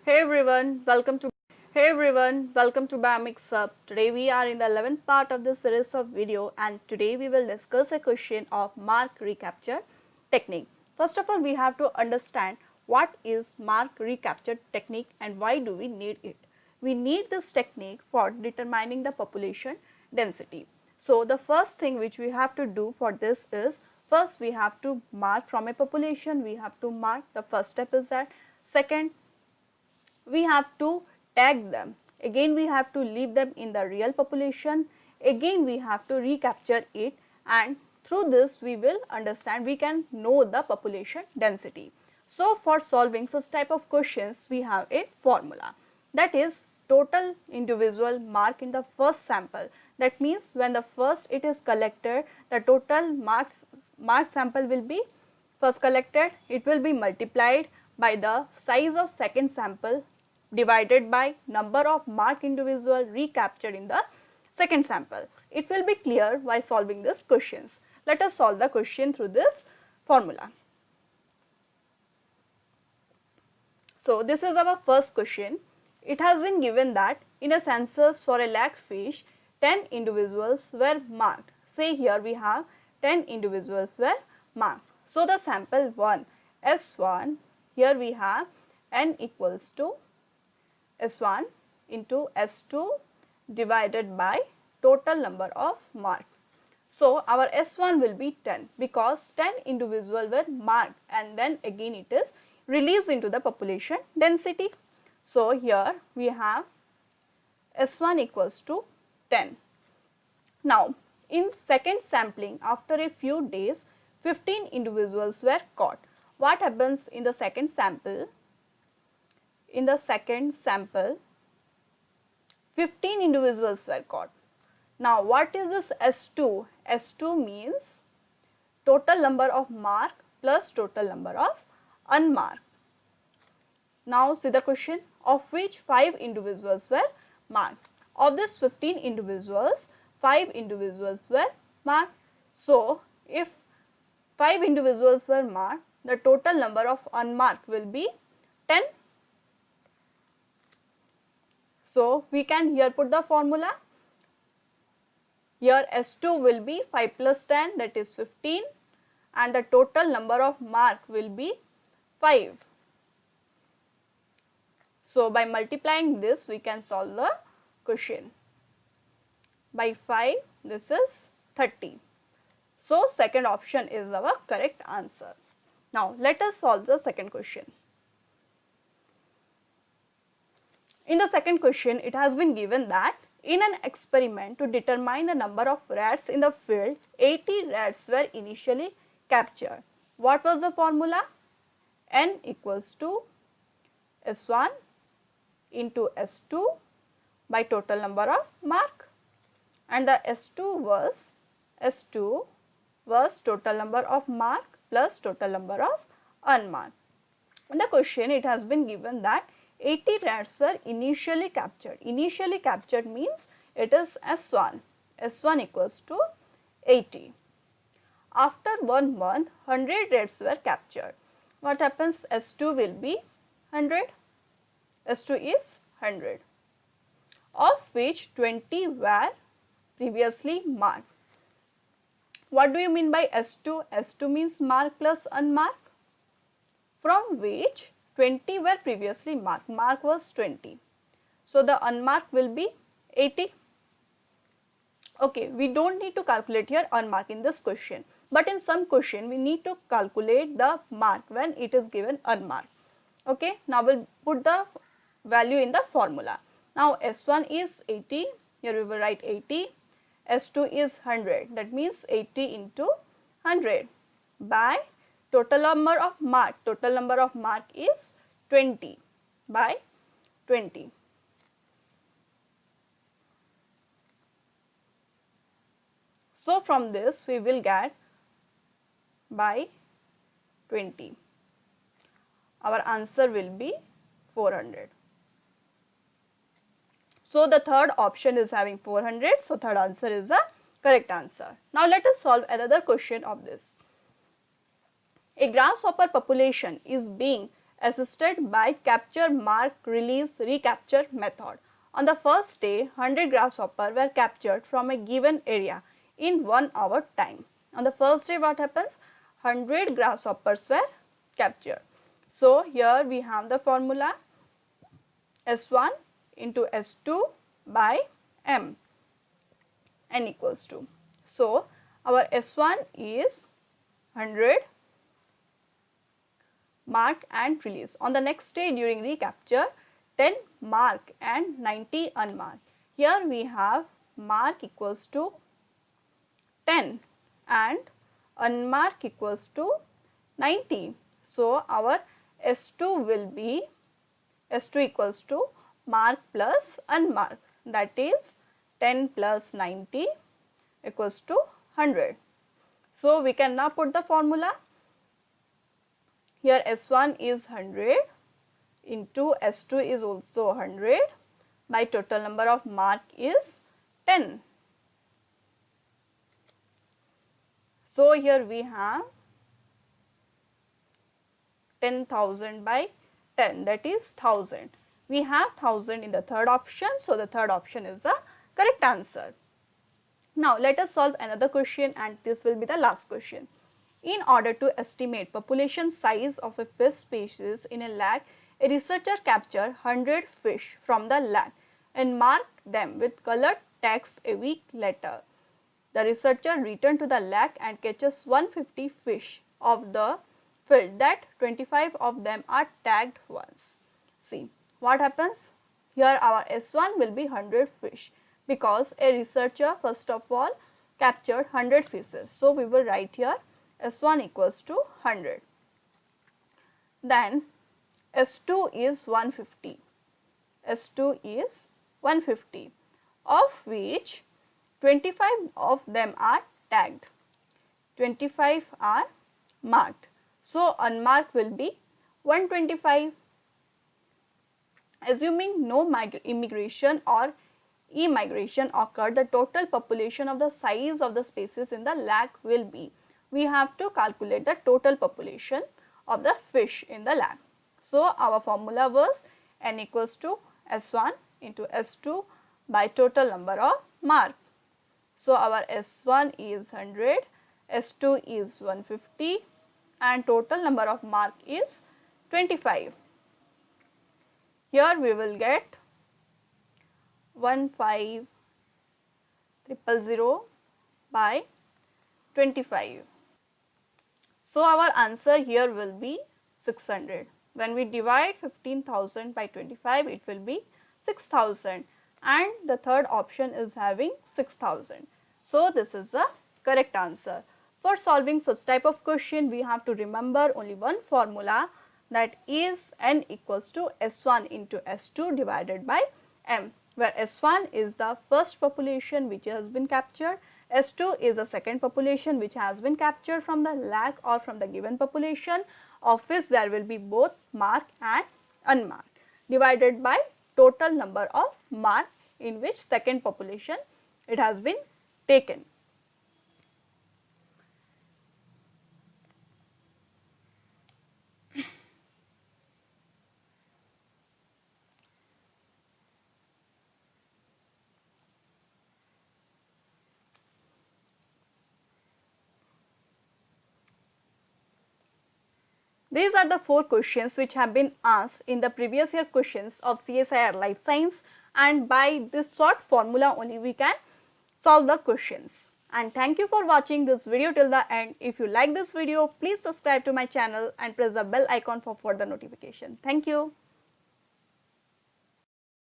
Hey everyone, welcome to Biomix Up. Today we are in the 11th part of this series of video, and today we will discuss a question of mark recapture technique. First of all, we have to understand what is mark recapture technique and why do we need it. We need this technique for determining the population density. So the first thing which we have to do for this is, first we have to mark from a population, we have to mark. The first step is that. Second, we have to tag them. Again we have to leave them in the real population. Again we have to recapture it, and through this we will understand, we can know the population density. So for solving such type of questions, we have a formula, that is total individual mark in the first sample. That means when the first it is collected, the total mark sample will be first collected, it will be multiplied by the size of second sample divided by number of mark individual recaptured in the second sample. It will be clear while solving these questions. Let us solve the question through this formula. So this is our first question. It has been given that in a census for a lakh fish, 10 individuals were marked. Say here we have 10 individuals were marked. So the sample 1 S1, here we have n equals to S1 into S2 divided by total number of mark. So our S1 will be 10 because 10 individuals were marked and then again it is released into the population density. So here we have S1 equals to 10. Now in second sampling, after a few days, 15 individuals were caught. What happens in the second sample? In the second sample, 15 individuals were caught. Now what is this S2? S2 means total number of mark plus total number of unmarked. Now see the question, of which 5 individuals were marked. Of this 15 individuals, 5 individuals were marked. So if 5 individuals were marked, the total number of unmarked will be 10. So we can here put the formula. Here S2 will be 5 plus 10, that is 15, and the total number of mark will be 5. So by multiplying this we can solve the question. By 5 this is 30. So second option is our correct answer. Now let us solve the second question. In the second question, it has been given that in an experiment to determine the number of rats in the field, 80 rats were initially captured. What was the formula? N equals to S1 into S2 by total number of mark, and the S2 was total number of mark plus total number of unmarked. In the question, it has been given that 80 rats were initially captured. Initially captured means it is S1. S1 equals to 80. After 1 month, 100 rats were captured. What happens? S2 will be 100. S2 is 100, of which 20 were previously marked. What do you mean by S2? S2 means mark plus unmarked, from which 20 were previously marked. Mark was 20. So the unmarked will be 80. Okay, we don't need to calculate here unmarked in this question, but in some question we need to calculate the mark when it is given unmarked. Okay, now we'll put the value in the formula. Now S1 is 80, here we will write 80, S2 is 100, that means 80 into 100 by total number of mark. Total number of mark is 20 by 20. So from this we will get by 20. Our answer will be 400. So the third option is having 400. So third answer is the correct answer. Now let us solve another question of this. A grasshopper population is being assisted by capture, mark, release, recapture method. On the first day, 100 grasshopper were captured from a given area in 1 hour time. On the first day, what happens? 100 grasshoppers were captured. So, here we have the formula S1 into S2 by M, N equals to. So, our S1 is 100 mark and release. On the next day during recapture, 10 mark and 90 unmark. Here we have mark equals to 10 and unmark equals to 90. So, our S2 will be S2 equals to mark plus unmark, that is 10 plus 90 equals to 100. So, we can now put the formula. Here S1 is 100 into S2 is also 100 by total number of mark is 10. So, here we have 10,000 by 10, that is 1000. We have 1000 in the third option. So, the third option is the correct answer. Now, let us solve another question, and this will be the last question. In order to estimate population size of a fish species in a lake, a researcher captured 100 fish from the lake and marked them with colored tags a week later. The researcher returned to the lake and catches 150 fish of the field that 25 of them are tagged once. See what happens? Here our S1 will be 100 fish because a researcher first of all captured 100 fishes. So, we will write here S1 equals to 100. Then S2 is 150. S2 is 150, of which 25 of them are tagged, 25 are marked. So, unmarked will be 125. Assuming no immigration or immigration occurred, the total population of the size of the species in the lake will be, we have to calculate the total population of the fish in the lake. So, our formula was N equals to S1 into S2 by total number of mark. So, our S1 is 100, S2 is 150 and total number of mark is 25. Here we will get 15000 by 25. So, our answer here will be 600. When we divide 15,000 by 25, it will be 6,000, and the third option is having 6,000. So, this is the correct answer. For solving such type of question, we have to remember only one formula, that is N equals to S1 into S2 divided by M, where S1 is the first population which has been captured, S2 is the second population which has been captured from the lake or from the given population, of which there will be both marked and unmarked, divided by total number of mark in which second population it has been taken. These are the 4 questions which have been asked in the previous year questions of CSIR Life Science, and by this short formula only we can solve the questions. And thank you for watching this video till the end. If you like this video, please subscribe to my channel and press the bell icon for further notification. Thank you.